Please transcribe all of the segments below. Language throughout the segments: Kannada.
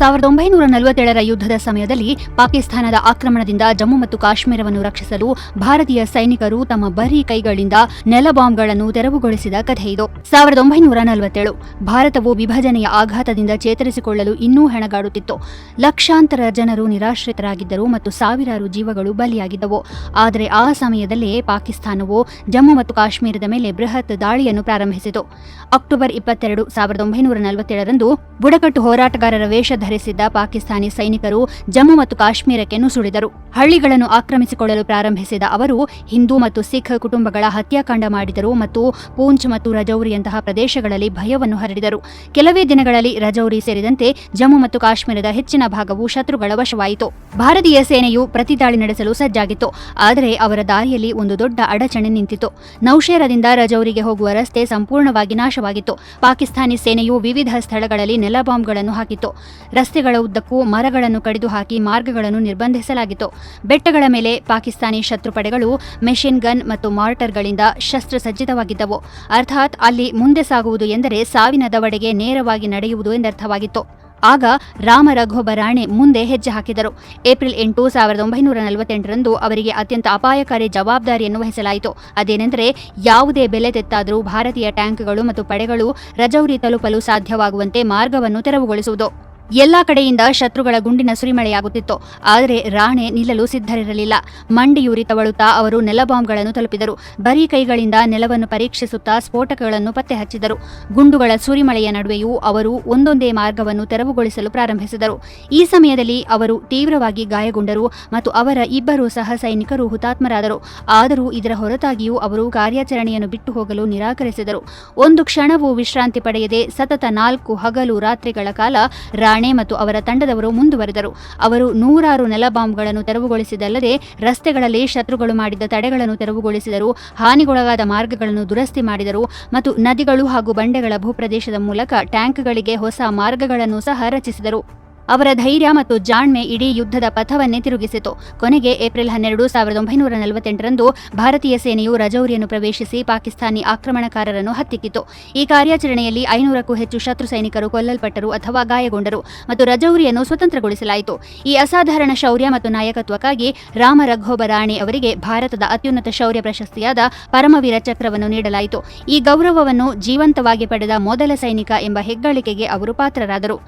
1947ರ ಯುದ್ಧದ ಸಮಯದಲ್ಲಿ ಪಾಕಿಸ್ತಾನದ ಆಕ್ರಮಣದಿಂದ ಜಮ್ಮು ಮತ್ತು ಕಾಶ್ಮೀರವನ್ನು ರಕ್ಷಿಸಲು ಭಾರತೀಯ ಸೈನಿಕರು ತಮ್ಮ ಬರೀ ಕೈಗಳಿಂದ ನೆಲ ಬಾಂಬ್ಗಳನ್ನು ತೆರವುಗೊಳಿಸಿದ ಕಥೆಯಿದು. 1947 ಭಾರತವು ವಿಭಜನೆಯ ಆಘಾತದಿಂದ ಚೇತರಿಸಿಕೊಳ್ಳಲು ಇನ್ನೂ ಹೆಣಗಾಡುತ್ತಿತ್ತು. ಲಕ್ಷಾಂತರ ಜನರು ನಿರಾಶ್ರಿತರಾಗಿದ್ದರು ಮತ್ತು ಸಾವಿರಾರು ಜೀವಗಳು ಬಲಿಯಾಗಿದ್ದವು. ಆದರೆ ಆ ಸಮಯದಲ್ಲೇ ಪಾಕಿಸ್ತಾನವು ಜಮ್ಮು ಮತ್ತು ಕಾಶ್ಮೀರದ ಮೇಲೆ ಬೃಹತ್ ದಾಳಿಯನ್ನು ಪ್ರಾರಂಭಿಸಿತು. ಅಕ್ಟೋಬರ್ 22, 1947ರಂದು ಬುಡಕಟ್ಟು ಹೋರಾಟಗಾರರ ವೇಷ ಧರಿಸಿದ್ದ ಪಾಕಿಸ್ತಾನಿ ಸೈನಿಕರು ಜಮ್ಮು ಮತ್ತು ಕಾಶ್ಮೀರಕ್ಕೆ ನುಸುಳಿದರು. ಹಳ್ಳಿಗಳನ್ನು ಆಕ್ರಮಿಸಿಕೊಳ್ಳಲು ಪ್ರಾರಂಭಿಸಿದ ಅವರು ಹಿಂದೂ ಮತ್ತು ಸಿಖ್ ಕುಟುಂಬಗಳ ಹತ್ಯಾಕಾಂಡ ಮಾಡಿದರು ಮತ್ತು ಪೂಂಚ್ ಮತ್ತು ರಜೌರಿಯಂತಹ ಪ್ರದೇಶಗಳಲ್ಲಿ ಭಯವನ್ನು ಹರಡಿದರು. ಕೆಲವೇ ದಿನಗಳಲ್ಲಿ ರಜೌರಿ ಸೇರಿದಂತೆ ಜಮ್ಮು ಮತ್ತು ಕಾಶ್ಮೀರದ ಹೆಚ್ಚಿನ ಭಾಗವು ಶತ್ರುಗಳ ವಶವಾಯಿತು. ಭಾರತೀಯ ಸೇನೆಯು ಪ್ರತಿದಾಳಿ ನಡೆಸಲು ಸಜ್ಜಾಗಿತ್ತು. ಆದರೆ ಅವರ ದಾರಿಯಲ್ಲಿ ಒಂದು ದೊಡ್ಡ ಅಡಚಣೆ ನಿಂತಿತು. ನೌಶೇರಾದಿಂದ ರಜೌರಿಗೆ ಹೋಗುವ ರಸ್ತೆ ಸಂಪೂರ್ಣವಾಗಿ ನಾಶವಾಗಿತ್ತು. ಪಾಕಿಸ್ತಾನಿ ಸೇನೆಯು ವಿವಿಧ ಸ್ಥಳಗಳಲ್ಲಿ ನೆಲ ಬಾಂಬ್ಗಳನ್ನು ಹಾಕಿತ್ತು. ರಸ್ತೆಗಳ ಉದ್ದಕ್ಕೂ ಮರಗಳನ್ನು ಕಡಿದು ಹಾಕಿ ಮಾರ್ಗಗಳನ್ನು ನಿರ್ಬಂಧಿಸಲಾಗಿತ್ತು. ಬೆಟ್ಟಗಳ ಮೇಲೆ ಪಾಕಿಸ್ತಾನಿ ಶತ್ರುಪಡೆಗಳು ಮೆಷಿನ್ ಗನ್ ಮತ್ತು ಮಾರ್ಟರ್ಗಳಿಂದ ಶಸ್ತ್ರಸಜ್ಜಿತವಾಗಿದ್ದವು. ಅರ್ಥಾತ್ ಅಲ್ಲಿ ಮುಂದೆ ಸಾಗುವುದು ಎಂದರೆ ಸಾವಿನ ದವಡೆಗೆ ನೇರವಾಗಿ ನಡೆಯುವುದು ಎಂದರ್ಥವಾಗಿತ್ತು. ಆಗ ರಾಮ ರಘೋಬ ರಾಣೆ ಮುಂದೆ ಹೆಜ್ಜೆ ಹಾಕಿದರು. ಏಪ್ರಿಲ್ 8, 1948ರಂದು ಅವರಿಗೆ ಅತ್ಯಂತ ಅಪಾಯಕಾರಿ ಜವಾಬ್ದಾರಿಯನ್ನು ವಹಿಸಲಾಯಿತು. ಅದೇನೆಂದರೆ ಯಾವುದೇ ಬೆಲೆ ತೆತ್ತಾದರೂ ಭಾರತೀಯ ಟ್ಯಾಂಕ್ಗಳು ಮತ್ತು ಪಡೆಗಳು ರಜೌರಿ ತಲುಪಲು ಸಾಧ್ಯವಾಗುವಂತೆ ಮಾರ್ಗವನ್ನು ತೆರವುಗೊಳಿಸುವುದು. ಎಲ್ಲಾ ಕಡೆಯಿಂದ ಶತ್ರುಗಳ ಗುಂಡಿನ ಸುರಿಮಳೆಯಾಗುತ್ತಿತ್ತು. ಆದರೆ ರಾಣೆ ನಿಲ್ಲಲು ಸಿದ್ಧರಿರಲಿಲ್ಲ. ಮಂಡಿಯೂರಿ ತವಳುತ್ತಾ ಅವರು ನೆಲ ಬಾಂಬ್ಗಳನ್ನು ತಲುಪಿದರು. ಬರೀ ಕೈಗಳಿಂದ ನೆಲವನ್ನು ಪರೀಕ್ಷಿಸುತ್ತಾ ಸ್ಫೋಟಕಗಳನ್ನು ಪತ್ತೆ ಹಚ್ಚಿದರು. ಗುಂಡುಗಳ ಸುರಿಮಳೆಯ ನಡುವೆಯೂ ಅವರು ಒಂದೊಂದೇ ಮಾರ್ಗವನ್ನು ತೆರವುಗೊಳಿಸಲು ಪ್ರಾರಂಭಿಸಿದರು. ಈ ಸಮಯದಲ್ಲಿ ಅವರು ತೀವ್ರವಾಗಿ ಗಾಯಗೊಂಡರು ಮತ್ತು ಅವರ ಇಬ್ಬರು ಸಹ ಸೈನಿಕರು ಹುತಾತ್ಮರಾದರು. ಆದರೂ ಇದರ ಹೊರತಾಗಿಯೂ ಅವರು ಕಾರ್ಯಾಚರಣೆಯನ್ನು ಬಿಟ್ಟು ಹೋಗಲು ನಿರಾಕರಿಸಿದರು. ಒಂದು ಕ್ಷಣವೂ ವಿಶ್ರಾಂತಿ ಪಡೆಯದೆ ಸತತ 4 ಹಗಲು ರಾತ್ರಿಗಳ ಕಾಲ ರಾಣೆ ಮತ್ತು ಅವರ ತಂಡದವರು ಮುಂದುವರೆದರು. ಅವರು ನೂರಾರು ನೆಲ ಬಾಂಬ್ಗಳನ್ನು ತೆರವುಗೊಳಿಸಿದಲ್ಲದೆ ರಸ್ತೆಗಳಲ್ಲಿ ಶತ್ರುಗಳು ಮಾಡಿದ್ದ ತಡೆಗಳನ್ನು ತೆರವುಗೊಳಿಸಿದರು, ಹಾನಿಗೊಳಗಾದ ಮಾರ್ಗಗಳನ್ನು ದುರಸ್ತಿ ಮಾಡಿದರು ಮತ್ತು ನದಿಗಳು ಹಾಗೂ ಬಂಡೆಗಳ ಭೂಪ್ರದೇಶದ ಮೂಲಕ ಟ್ಯಾಂಕ್ಗಳಿಗೆ ಹೊಸ ಮಾರ್ಗಗಳನ್ನು ಸಹ ರಚಿಸಿದರು. ಅವರ ಧೈರ್ಯ ಮತ್ತು ಜಾಣ್ಮೆ ಇಡೀ ಯುದ್ಧದ ಪಥವನ್ನೇ ತಿರುಗಿಸಿತು. ಕೊನೆಗೆ ಏಪ್ರಿಲ್ 12, 1948ರಂದು ಭಾರತೀಯ ಸೇನೆಯು ರಜೌರಿಯನ್ನು ಪ್ರವೇಶಿಸಿ ಪಾಕಿಸ್ತಾನಿ ಆಕ್ರಮಣಕಾರರನ್ನು ಹತ್ತಿಕ್ಕಿತು. ಈ ಕಾರ್ಯಾಚರಣೆಯಲ್ಲಿ 500ಕ್ಕೂ ಹೆಚ್ಚು ಶತ್ರು ಸೈನಿಕರು ಕೊಲ್ಲಲ್ಪಟ್ಟರು ಅಥವಾ ಗಾಯಗೊಂಡರು ಮತ್ತು ರಜೌರಿಯನ್ನು ಸ್ವತಂತ್ರಗೊಳಿಸಲಾಯಿತು. ಈ ಅಸಾಧಾರಣ ಶೌರ್ಯ ಮತ್ತು ನಾಯಕತ್ವಕ್ಕಾಗಿ ರಾಮ ರಘೋಬ ರಾಣೆ ಅವರಿಗೆ ಭಾರತದ ಅತ್ಯುನ್ನತ ಶೌರ್ಯ ಪ್ರಶಸ್ತಿಯಾದ ಪರಮವೀರ ಚಕ್ರವನ್ನು ನೀಡಲಾಯಿತು. ಈ ಗೌರವವನ್ನು ಜೀವಂತವಾಗಿ ಪಡೆದ ಮೊದಲ ಸೈನಿಕ ಎಂಬ ಹೆಗ್ಗಳಿಕೆಗೆ ಅವರು ಪಾತ್ರರಾದರು.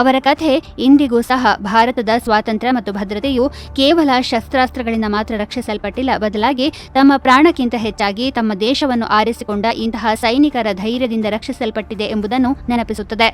ಅವರ ಕಥೆ ಇಂದಿಗೂ ಸಹ ಭಾರತದ ಸ್ವಾತಂತ್ರ್ಯ ಮತ್ತು ಭದ್ರತೆಯು ಕೇವಲ ಶಸ್ತ್ರಾಸ್ತ್ರಗಳಿಂದ ಮಾತ್ರ ರಕ್ಷಿಸಲ್ಪಟ್ಟಿಲ್ಲ, ಬದಲಾಗಿ ತಮ್ಮ ಪ್ರಾಣಕ್ಕಿಂತ ಹೆಚ್ಚಾಗಿ ತಮ್ಮ ದೇಶವನ್ನು ಆರಿಸಿಕೊಂಡ ಇಂತಹ ಸೈನಿಕರ ಧೈರ್ಯದಿಂದ ರಕ್ಷಿಸಲ್ಪಟ್ಟಿದೆ ಎಂಬುದನ್ನು ನೆನಪಿಸುತ್ತದೆ.